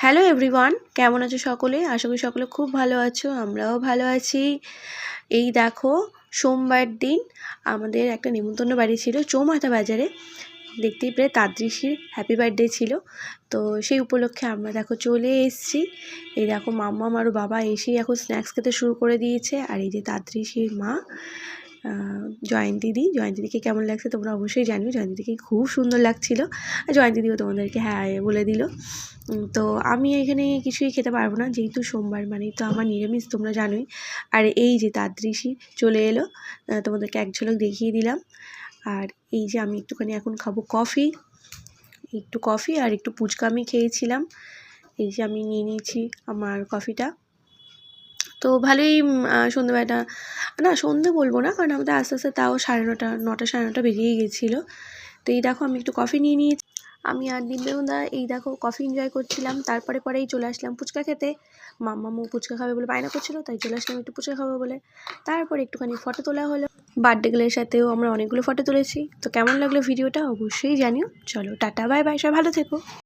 Hello everyone, কেমন আছো সকলে? আশা করি সকলে খুব ভালো আছো, আমরাও ভালো আছি। এই দেখো, সোমবার দিন আমাদের একটা নেমন্তন্ন বাড়ি ছিল চৌমাথা বাজারে। দেখতেই পেলে তাদৃশীর হ্যাপি বার্থডে ছিল, তো সেই উপলক্ষে আমরা দেখো চলে এসেছি। এই দেখো মাম্মাম আর বাবা এসেই এখন স্ন্যাক্স খেতে শুরু করে দিয়েছে। আর এই যে তাদৃশীর মা জয়ন্তীদিকে কেমন লাগছে তোমরা অবশ্যই জানিও। জয়ন্তীদিকে খুব সুন্দর লাগছিল, আর জয়ন্তীদিও তোমাদেরকে হ্যাঁ বলে দিল। তো আমি এখানে কিছুই খেতে পারবো না, যেহেতু সোমবার মানেই তো আমার নিরামিষ, তোমরা জানোই। আর এই যে তাদৃশী চলে এলো, তোমাদেরকে এক ঝলক দেখিয়ে দিলাম। আর এই যে আমি একটুখানি এখন খাবো কফি আর একটু পুচকা আমি খেয়েছিলাম। এই যে আমি নিয়ে নিয়েছি আমার কফিটা। তো ভালোই সন্ধ্যেবেলাটা, না সন্ধ্যে বলবো না, কারণ আমাদের আস্তে আস্তে তাও 9:30 সাড়ে 9টা বেরিয়ে গেছিলো। তো এই দেখো আমি একটু কফি নিয়ে নিয়েছি। আমি আর দিব্যেন্দা এই দেখো কফি এনজয় করছিলাম। পরেই চলে আসলাম ফুচকা খেতে। মাম্মামও ফুচকা খাবে বলে বায়না করছিলো, তাই চলে আসলাম একটু ফুচকা খাবো বলে। তারপরে একটুখানি ফটো তোলা হলো। বার্থডে গার্লের সাথেও আমরা অনেকগুলো ফটো তুলেছি। তো কেমন লাগলো ভিডিওটা অবশ্যই জানিও। চলো টাটা, বাই বাই, সবাই ভালো থেকো।